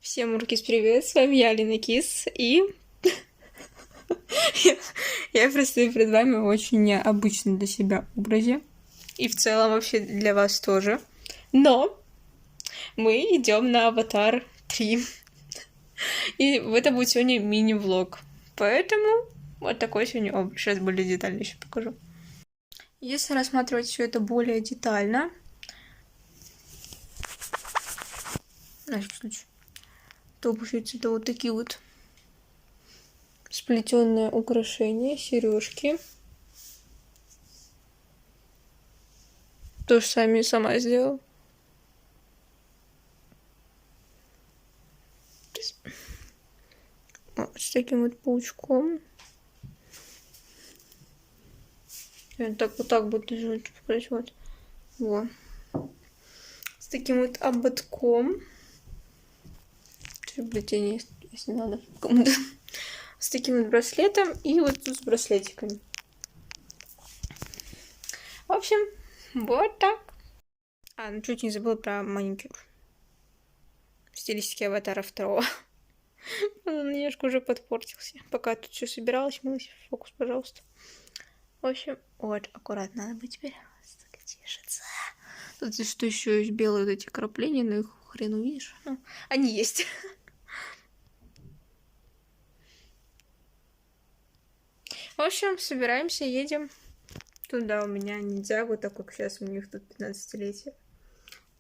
Всем Уркис, привет, с вами я, Алина Кис, и я предстаю перед вами в очень необычном для себя образе, и в целом вообще для вас тоже, но мы идем на Аватар 3, и это будет сегодня мини-влог, поэтому вот такой сегодня образ, сейчас более детально еще покажу. Если рассматривать все это более детально, то получается это вот такие вот сплетенные украшения, сережки. Тоже сама сделала. Вот с таким вот паучком. Вот так будет лежать, вот. Вот. С таким вот ободком. Плетение, если надо кому-то. С таким вот браслетом и вот тут с браслетиками. В общем, вот так. Ну чуть не забыла про маникюр. В стилистике Аватара 2. Он немножко уже подпортился. Пока тут все собиралась, мылась. Фокус, пожалуйста. В общем, вот, аккуратно надо быть теперь. Так тешится. Тут что еще есть белые вот эти крапления, но их хрен увидишь. Ну, они есть. В общем, собираемся, едем. Туда у меня нельзя, вот так как сейчас у них тут 15-летие.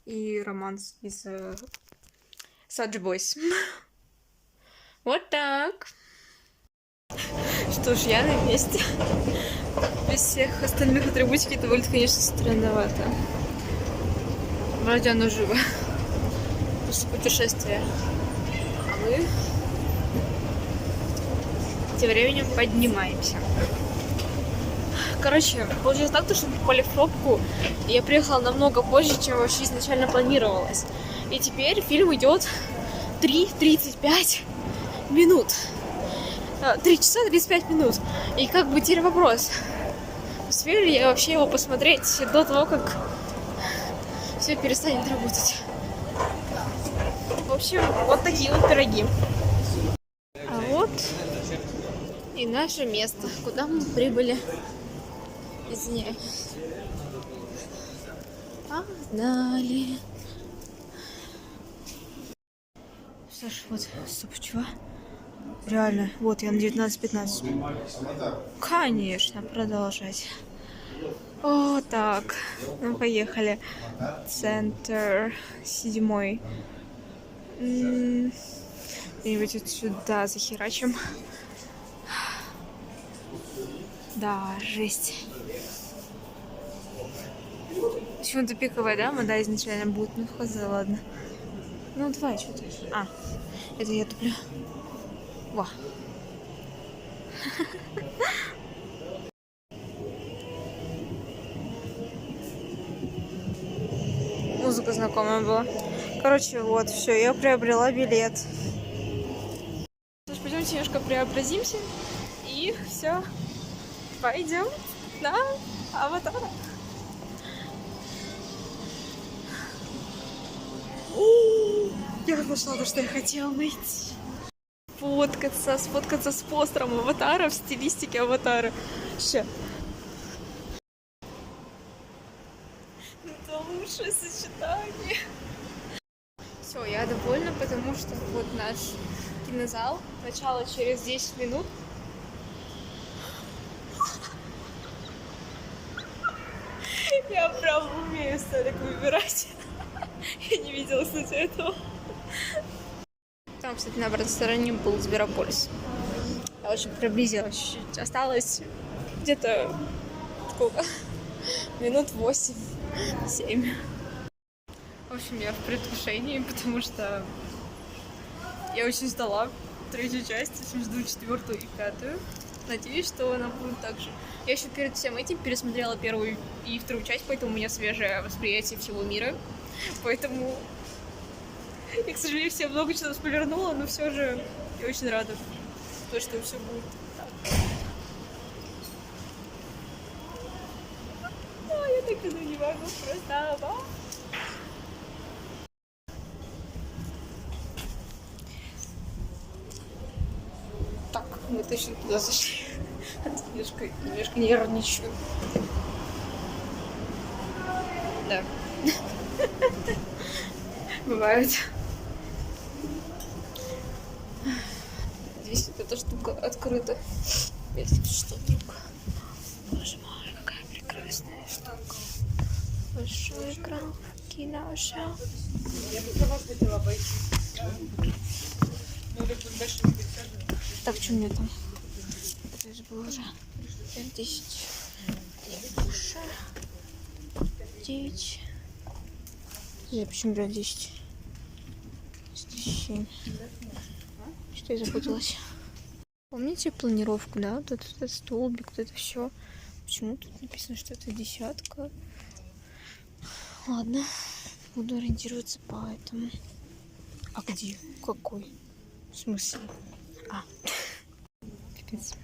И романс из Саджи Бойс. Вот так. Что ж, я на месте. Без всех остальных атрибутик это выглядит, конечно, странновато. Вроде оно живо. Просто путешествие. А мы тем временем поднимаемся. Короче, получилось так, что мы попали в пробку, и я приехала намного позже, чем вообще изначально планировалось. И теперь фильм идет 3:35 минут. 3 часа 35 минут. И как бы теперь вопрос, успею ли я вообще его посмотреть до того, как все перестанет работать. В общем, вот такие вот пироги. А вот и наше место, куда мы прибыли. Извиняюсь. Погнали. Саша, вот, стоп, чего? Реально, вот я на 19:15. Конечно, продолжать. О, так. Ну, поехали. Центр 7. Где-нибудь вот сюда захерачим. Да, жесть. Почему-то пиковая дама, да, изначально будет. Ну, хз, ладно. Ну, давай, что-то. Это я туплю. Во. Музыка знакомая была. Короче, вот, все, я приобрела билет. Пойдемте немножко преобразимся. И все. Пойдем на Аватар. Я нашла то, что я хотела найти. Сфоткаться с постером Аватара в стилистике Аватара. Ща. Это лучшее сочетание. Все, я довольна, потому что вот наш кинозал. Начало через 10 минут. Я прям умею столик выбирать. Я не видела, кстати, этого. Там, кстати, на обратной стороне был Зверополис. Я очень приблизилась чуть-чуть. Осталось где-то сколько? Минут 8-7. В общем, я в предвкушении, потому что я очень ждала 3-ю часть, очень жду 4-ю и 5-ю. Надеюсь, что она будет так же. Я еще перед всем этим пересмотрела 1-ю и 2-ю часть, поэтому у меня свежее восприятие всего мира. Поэтому я, к сожалению, все много чего спойлернула, но все же я очень рада, что все будет так. Я так не могу просто. Мы точно туда зашли. Немножко нервничаю. Да. Бывает. Здесь вот эта штука открыта. Если что, вдруг. Боже мой, какая прекрасная штука. Большой экран, киноша. Я бы сама хотела пойти. Так, что у меня там? Это же было уже 5000. 9. Почему 10? 7. Что я запуталась? Помните планировку, да? Вот этот столбик, вот это все. Почему тут написано, что это десятка? Ладно, буду ориентироваться по этому. А где? Какой? В смысле? А. Пипец.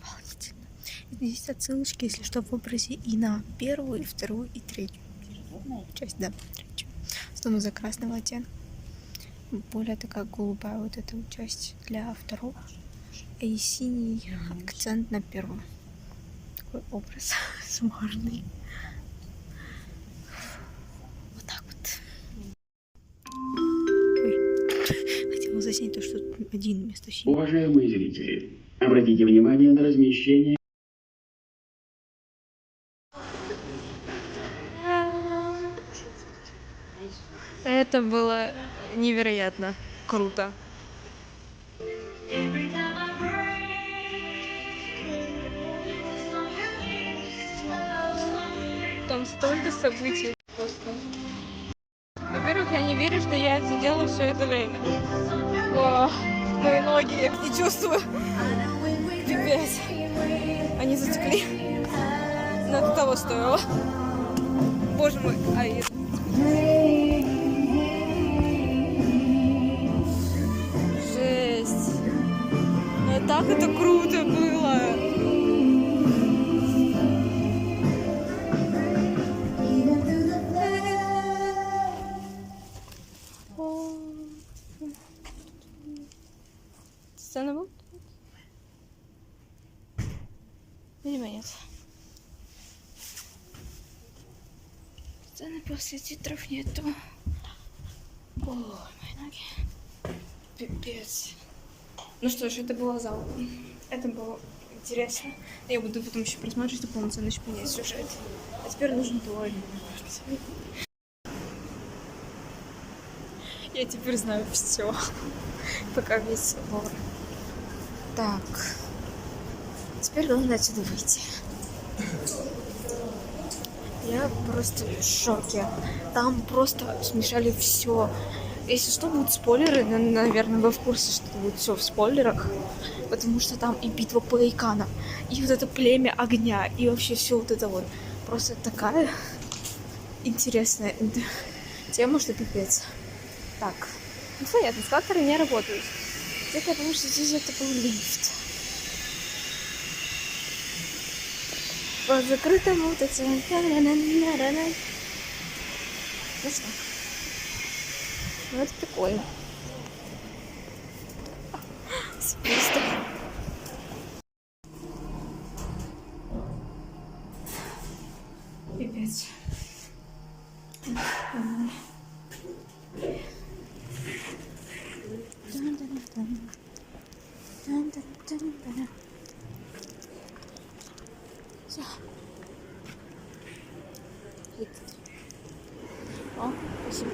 Волнительно. Здесь отсылочки, если что, в образе и на первую, и вторую, и третью часть, да, третью. Снова за красного оттенка. Более такая голубая вот эта вот часть для второго. И синий акцент на первом. Такой образ суммарный. Вот так вот. Ой. Хотела заснять то, что тут один вместо синего. Уважаемые зрители, обратите внимание на размещение. Это было невероятно круто. Там столько событий просто. Во-первых, я не верю, что я это делаю все это время. О, мои ноги, я их не чувствую. Пипец. Они затекли. Но это того стоило. Боже мой, жесть. Но так это круто было. Сцена будет? Видимо, нет. Сцены после титров нету. О, мои ноги. Пипец. Ну что ж, это было залпом. Это было интересно. Я буду потом еще просматривать, чтобы полноценно еще понять сюжет. А теперь нужен туалет. Я теперь знаю все. Пока весь собор. Так. Теперь главное отсюда выйти. Я просто в шоке. Там просто смешали все. Если что, будут спойлеры, наверное, вы в курсе, что будет все в спойлерах. Потому что там и битва Пеликана, и вот это племя огня, и вообще все вот это вот. Просто такая интересная тема, что пипец. Так. Ну понятно, эскалаторы не работают. Это потому что здесь это был лифт. По закрытому вот это. Ну что? Ну это прикольно. Спусто. Пипец. Все. О, спасибо.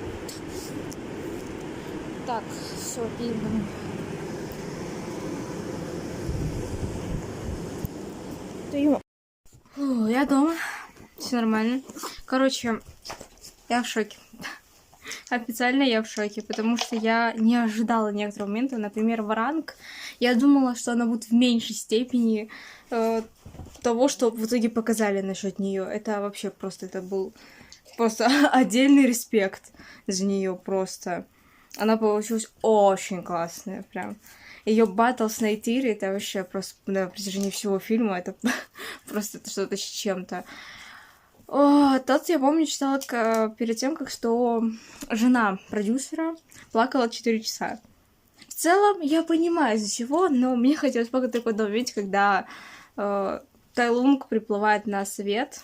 Так, все, видно. Я дома. Все нормально. Короче, я в шоке. Официально я в шоке, потому что я не ожидала некоторых моментов. Например, Варанг. Я думала, что она будет в меньшей степени того, что в итоге показали насчет нее. Это вообще просто, это был просто отдельный респект за нее просто. Она получилась очень классная, прям. Ее батл с Найтири, это вообще просто на протяжении всего фильма, это просто что-то с чем-то. Тот, я помню, читала перед тем, как что жена продюсера плакала 4 часа. В целом, я понимаю, из-за чего, но мне хотелось пока только увидеть, когда Тайлунг приплывает на свет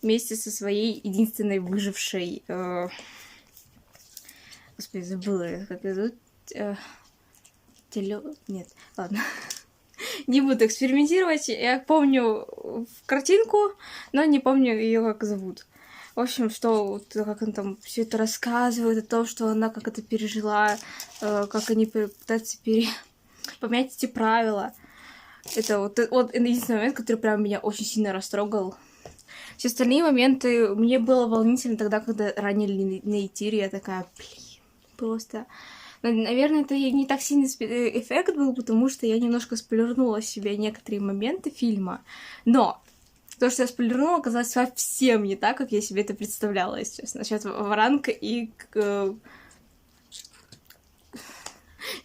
вместе со своей единственной выжившей... Господи, забыла, как ее зовут. Нет, ладно. Не буду экспериментировать. Я помню картинку, но не помню ее как зовут. В общем, что как он там все это рассказывает о том, что она как это пережила, как они пытаются поменять эти правила. Это вот единственный момент, который прям меня очень сильно растрогал. Все остальные моменты мне было волнительно тогда, когда ранили на Итире. Я такая, блин, просто... Наверное, это не так сильный эффект был, потому что я немножко спойлернула себе некоторые моменты фильма. Но то, что я спойлернула, оказалось совсем не так, как я себе это представляла, если честно. Насчет Варанка и... Я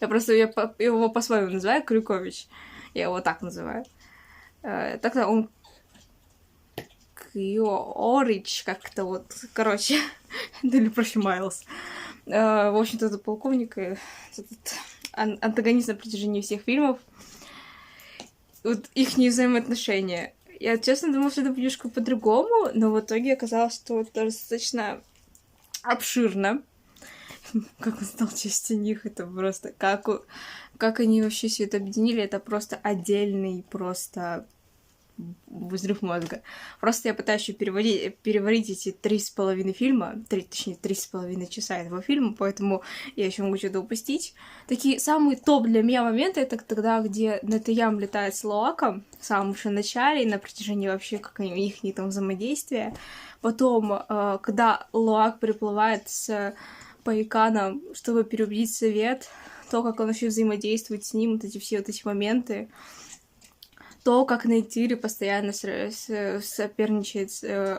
просто его по-своему называю, Крюкович. Я его так называю. Тогда он... Орич как-то вот, короче. Или проще Майлз. В общем-то, это полковник и антагонист на протяжении всех фильмов. Вот их взаимоотношения. Я, честно, думала, что это будет немножко по-другому, но в итоге оказалось, что это достаточно обширно. Как он стал частью них, это просто... Как они вообще все это объединили, это просто отдельный, просто... взрыв мозга. Просто я пытаюсь еще переварить эти 3,5 фильма, точнее, 3,5 часа этого фильма, поэтому я еще могу что-то упустить. Такие самые топ для меня моменты, это тогда, где Нетаям летает с Лоаком, в самом же начале, и на протяжении вообще как их там взаимодействия. Потом, когда Лоак приплывает с Паиканом, чтобы переубедить совет, то, как он вообще взаимодействует с ним, все вот эти моменты. То, как на Итире постоянно соперничает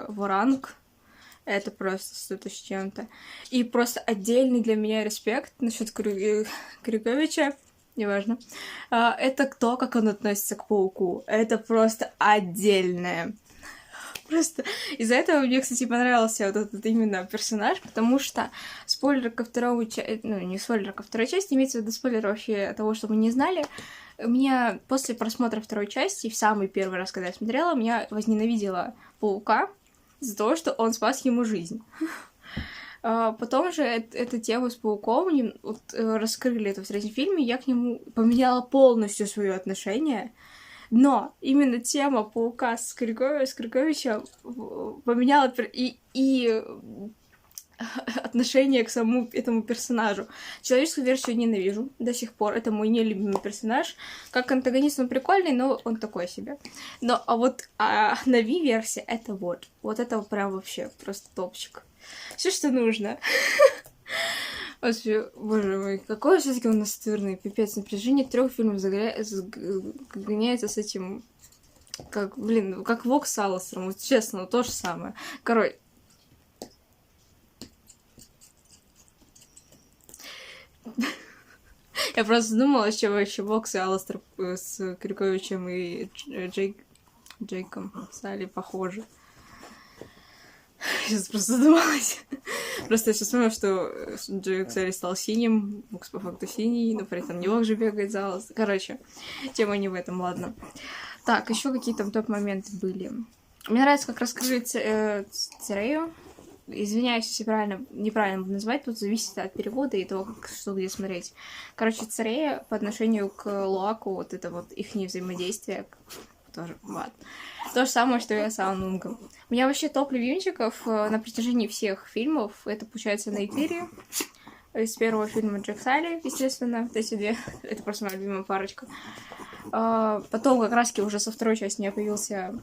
Варанг, это просто что-то с чем-то. И просто отдельный для меня респект насчет Крюковича, неважно. Это то, как он относится к Пауку. Это просто отдельное. Просто из-за этого мне, кстати, понравился вот этот именно персонаж, потому что спойлер ко второму части... Ну, не спойлер ко второй части, имеется в виду спойлер вообще того, что мы не знали. У меня после просмотра второй части, в самый первый раз, когда я смотрела, меня возненавидела Паука за то, что он спас ему жизнь. Потом же эту тему с Пауком раскрыли это в третьем фильме, я к нему поменяла полностью свое отношение. Но именно тема Паука с Крюковичем поменяла и отношение к самому этому персонажу. Человеческую версию ненавижу до сих пор. Это мой нелюбимый персонаж. Как антагонист он прикольный, но он такой себе. Но Нави-версия это вот. Вот это прям вообще просто топчик. Все, что нужно. Вообще, боже мой, какой все-таки он настырный, пипец. Напряжение 3 фильмов гоняется с этим, как Вок с Алластером, вот честно, то же самое. Короче, я просто думала, что вообще Вок и Алластер с Крюковичем и Джейком стали похожи. Сейчас просто задумалась. Просто я сейчас вспомнила, что Джейк Салли стал синим, Вокс по факту синий, но при этом не Вок же бегает за Алластер. Короче, тема не в этом, ладно. Так, еще какие там топ-моменты были. Мне нравится, как раскрыли Церею. Извиняюсь, если неправильно буду называть, тут зависит от перевода и того, что где смотреть. Короче, Церея по отношению к Луаку, вот это вот их взаимодействие, тоже, ладно. То же самое, что и с Аунунгом. У меня вообще топ любимчиков на протяжении всех фильмов, это получается на Итире, из первого фильма Джек Салли, естественно, вот эти две, это просто моя любимая парочка. Потом как раз уже со второй части у меня появился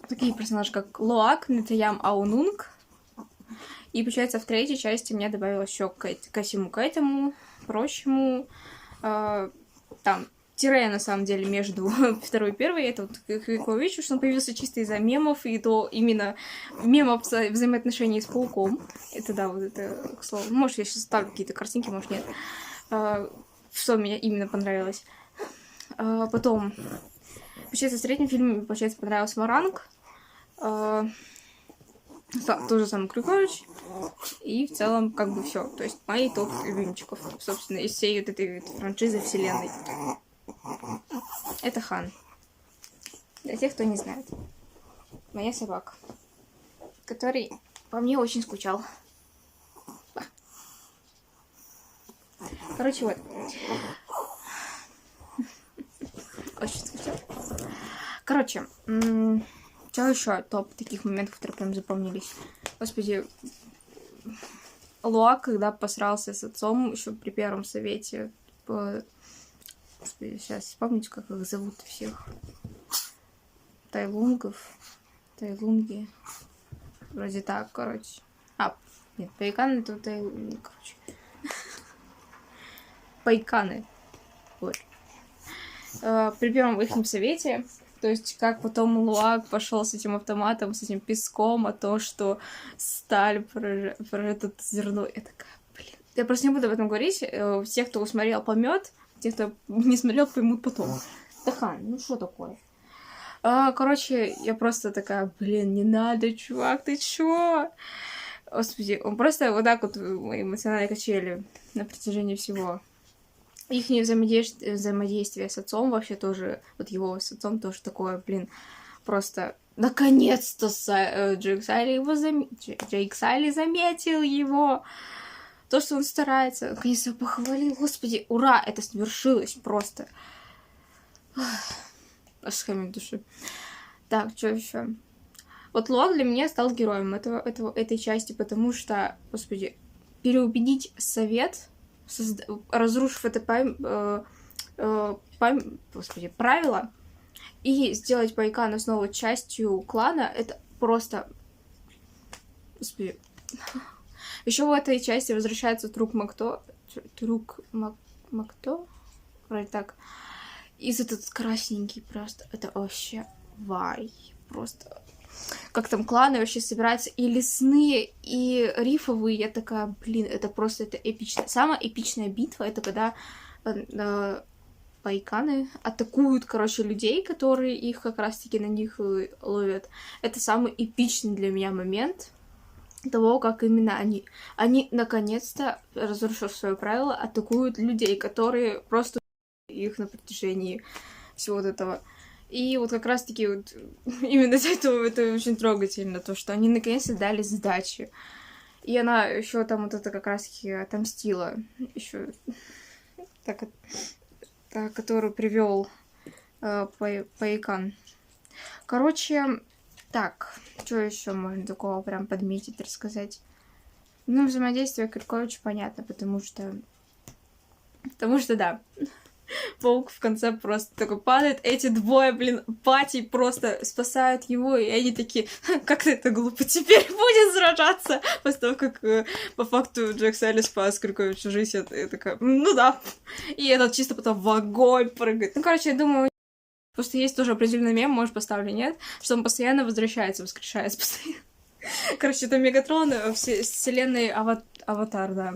такие персонажи, как Лоак, Нетаям, Аунунг. И, получается, в третьей части мне добавилось еще ко всему к этому прочему. Там тире, на самом деле, между второй и первой. Это вот Крюкович, что он появился чисто из-за мемов, и то именно мемов взаимоотношений с Пауком. Это, да, вот это, к слову. Может, я сейчас ставлю какие-то картинки, может, нет. Что мне именно понравилось. Потом, получается, в третьем фильме, получается, понравился Варанг. Тот же самый Крюкович. И в целом, как бы все. То есть мои топ любимчиков, собственно, из всей вот этой франшизы вселенной. Это Хан. Для тех, кто не знает. Моя собака. Который по мне очень скучал. Короче, вот. Очень скучал. Короче, что еще топ таких моментов, которые прям запомнились? Господи, Луак, когда посрался с отцом еще при первом совете. Господи, сейчас вспомните, как их зовут всех. Тайлунги. Вроде так, короче. Нет, Пайканы это Тайлунги, короче. Пайканы. Вот. При первом их совете, то есть как потом Луак пошел с этим автоматом, с этим песком, а то, что сталь прожжет зерно. Я такая, блин. Я просто не буду об этом говорить. Те, кто смотрел, поймет. Те, кто не смотрел, поймут потом. Да, Хан, ну что такое? Короче, я просто такая, блин, не надо, чувак, ты чё? Господи, он просто вот так вот эмоционально качели на протяжении всего. Их взаимодействие с отцом вообще тоже, вот его с отцом тоже такое, блин, просто наконец-то Джейк Салли заметил его. То, что он старается, наконец-то похвалил. Господи, ура, это свершилось просто. Аж с камнем в душе. Так, что еще? Вот Луак для меня стал героем этой части, потому что, господи, переубедить совет, разрушив это правило, и сделать Пайкана снова частью клана, это просто... Господи. Еще в этой части возвращается Трук Макто. Вроде так. И этот красненький просто. Это вообще вай. Просто... Как там кланы вообще собираются, и лесные, и рифовые. Я такая, блин, это просто это эпично. Самая эпичная битва, это когда Пайканы атакуют, короче, людей, которые их как раз-таки на них ловят. Это самый эпичный для меня момент того, как именно они наконец-то, разрушив свое правило, атакуют людей, которые просто их на протяжении всего вот этого. И вот как раз-таки вот именно из-за этого это очень трогательно, то, что они наконец-то дали сдачи. И она еще там вот это как раз-таки отомстила. Еще которую привел Пайкан. Короче, так, что еще можно такого прям подметить, рассказать? Ну, взаимодействие Крюковича понятно, потому что да. Паук в конце просто такой падает. Эти двое, блин, пати просто спасают его, и они такие, как-то это глупо, теперь будет сражаться. После того, как по факту Джек Салли спас Крюковичу жизнь, я такая, ну да. И этот чисто потом в огонь прыгает. Ну, короче, я думаю, просто есть тоже определенный мем, может, поставлю, нет, что он постоянно возвращается, воскрешается постоянно. Короче, это Мегатрон в вселенной Аватар, да.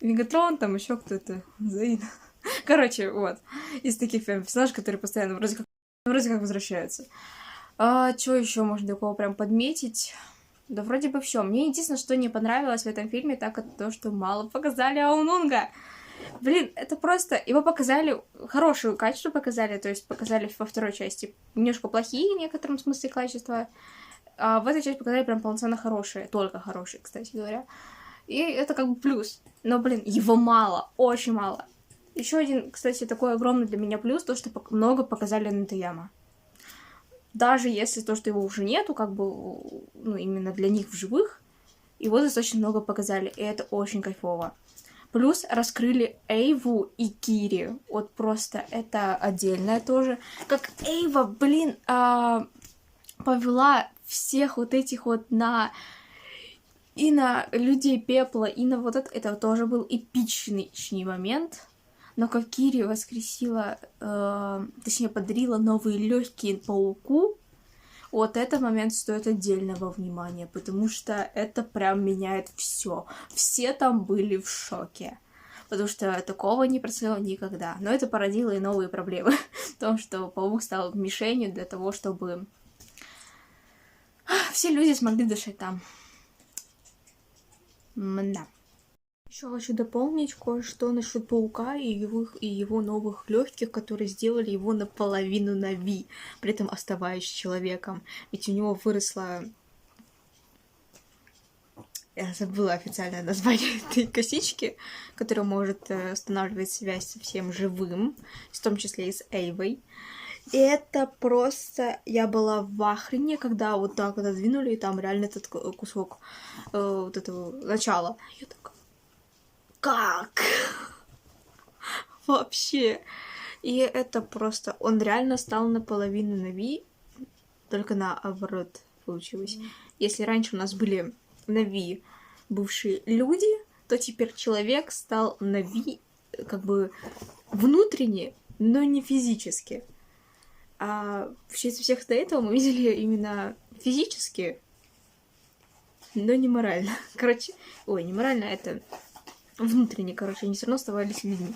Мегатрон, там еще кто-то, Зейн. Короче, вот. Из таких персонажей, которые постоянно вроде как возвращаются. Что еще можно такого прям подметить? Да вроде бы все. Мне единственное, что не понравилось в этом фильме, так это то, что мало показали Аунунга. Блин, это просто... Его показали... Хорошее качество показали, то есть показали во второй части немножко плохие в некотором смысле качества. А в этой части показали прям полноценно хорошие. Только хорошие, кстати говоря. И это как бы плюс. Но, блин, его мало. Очень мало. Еще один, кстати, такой огромный для меня плюс, то, что много показали Нетаяма. Даже если то, что его уже нету, как бы, ну, именно для них в живых, его достаточно много показали, и это очень кайфово. Плюс раскрыли Эйву и Кири. Вот просто это отдельное тоже. Как Эйва, блин, повела всех вот этих вот и на людей пепла, и на вот это тоже был эпичный момент. Но как Кири воскресила, точнее, подарила новые легкие пауку, вот этот момент стоит отдельного внимания, потому что это прям меняет все. Все там были в шоке, потому что такого не происходило никогда. Но это породило и новые проблемы в том, что паук стал мишенью для того, чтобы все люди смогли дышать там. Да. Еще хочу дополнить кое-что насчет паука и его новых легких, которые сделали его наполовину Нави, при этом оставаясь человеком. Ведь у него выросла... Я забыла официальное название этой косички, которая может устанавливать связь со всем живым, в том числе и с Эйвой. И это просто... Я была в ахрене, когда вот так вот отодвинули, и там реально этот кусок вот этого начала. Я такая... Как? Вообще. И это просто... Он реально стал наполовину Нави, только наоборот получилось. Если раньше у нас были Нави бывшие люди, то теперь человек стал Нави как бы внутренне, но не физически. А в честь всех до этого мы видели именно физически, но не морально. Короче, не морально, это внутренне, короче, они все равно оставались людьми.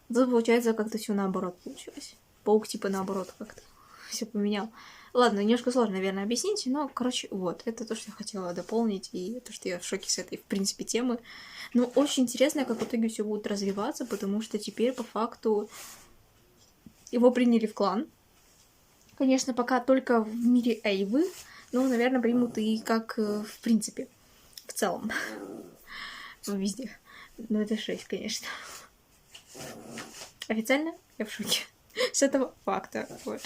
Тут, получается, как-то все наоборот получилось. Паук, типа, наоборот как-то все поменял. Ладно, немножко сложно, наверное, объяснить, но, короче, вот, это то, что я хотела дополнить, и то, что я в шоке с этой, в принципе, темы. Но очень интересно, как в итоге все будет развиваться, потому что теперь, по факту, его приняли в клан. Конечно, пока только в мире Эйвы, но, наверное, примут и как, в принципе, в целом. Везде. Но это 6, конечно. Официально я в шоке с этого факта. Вот.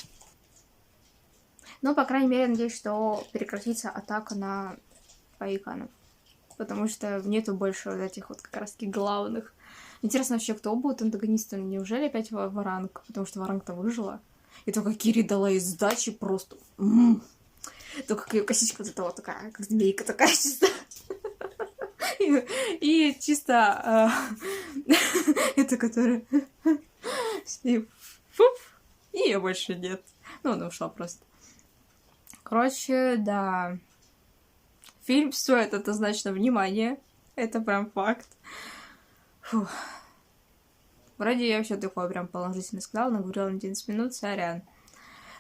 Но, по крайней мере, надеюсь, что прекратится атака на Аиканов. Потому что нету больше вот этих вот как раз-таки главных. Интересно вообще, кто будет антагонистом? Неужели опять Варанг? Потому что Варанг-то выжила. И только Кири дала ей сдачи просто... Только как ее косичка вот эта вот такая, как змейка такая чисто. И чисто... Это которая... С ним... И ее больше нет. Ну, она ушла просто. Короче, да. Фильм стоит однозначно внимания. Это прям факт. Фух. Вроде я все такое прям положительно сказала, наговорила на 11 минут, сорян.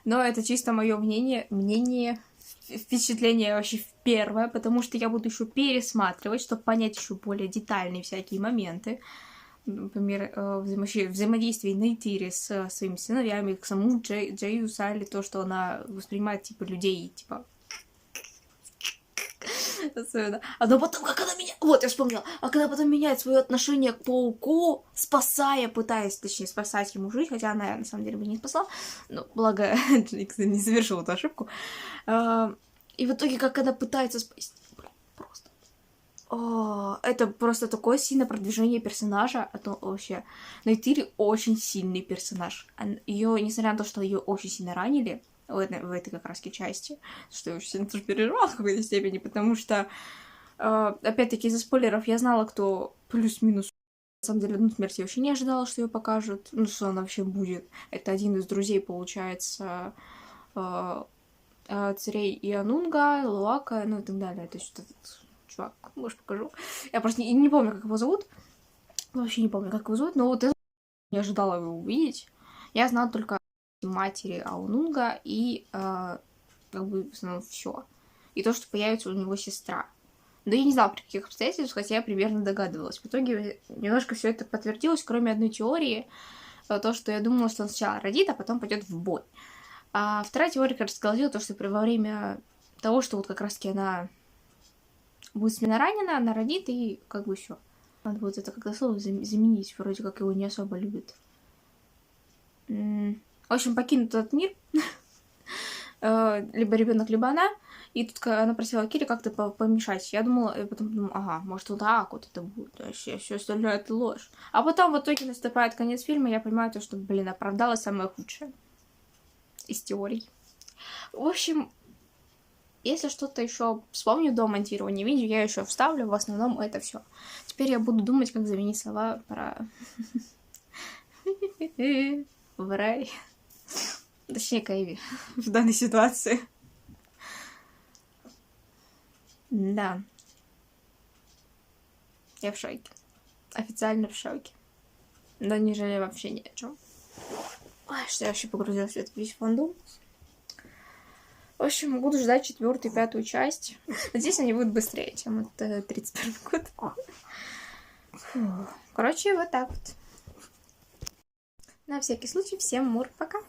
Но это чисто мое мнение, впечатление вообще первое, потому что я буду еще пересматривать, чтобы понять еще более детальные всякие моменты. Например, взаимодействие Нейтири с своими сыновьями, к самому Джею Салли, то, что она воспринимает, типа, людей, типа... Особенно. А но потом, как она меня... Вот, я вспомнила. А когда потом меняет свое отношение к пауку, пытаясь, точнее, спасать ему жизнь, хотя она, на самом деле, бы не спасла, но благо Джейкс не совершил эту ошибку. И в итоге, как она пытается спасти... Просто... это просто такое сильное продвижение персонажа. А то вообще... Нейтири очень сильный персонаж. Ее, несмотря на то, что ее очень сильно ранили, в этой как раз части, что я очень сильно тоже переживала в какой-то степени, потому что, опять-таки, из-за спойлеров я знала, кто плюс-минус. На самом деле, одну смерть я вообще не ожидала, что ее покажут, ну, что она вообще будет. Это один из друзей, получается, царей Ианунга, Луака, ну и так далее. То есть этот чувак, может, покажу. Я просто не помню, как его зовут. Вообще не помню, как его зовут, но вот это не ожидала его увидеть. Я знала только матери Аунунга и как бы в основном все. И то, что появится у него сестра. Да я не знала, при каких обстоятельствах, хотя я примерно догадывалась. В итоге немножко все это подтвердилось, кроме одной теории. То, что я думала, что он сначала родит, а потом пойдет в бой. А вторая теория, как раз говорила, то, что во время того, что вот как раз-таки она будет смена ранена, она родит, и как бы все. Надо будет это как-то слово заменить, вроде как его не особо любят. В общем, покинут этот мир. Либо ребенок, либо она. И тут она просила Кири как-то помешать. Я думала, и потом думала, ага, может, вот так вот это будет. А все остальное это ложь. А потом в итоге наступает конец фильма, и я понимаю то, что, оправдалось самое худшее из теорий. В общем, если что-то еще вспомню до монтирования видео, я еще вставлю. В основном это все. Теперь я буду думать, как заменить слова про... в рай. Точнее, Кайви в данной ситуации. Да. Я в шоке. Официально в шоке. Но не жалею вообще ни о чем. Ой, что я вообще погрузилась в этот весь фандом. В В общем, буду ждать 4-ю, 5-ю часть. Надеюсь, они будут быстрее, чем это 31 год. Фу. Короче, вот так вот. На всякий случай, всем мур, пока.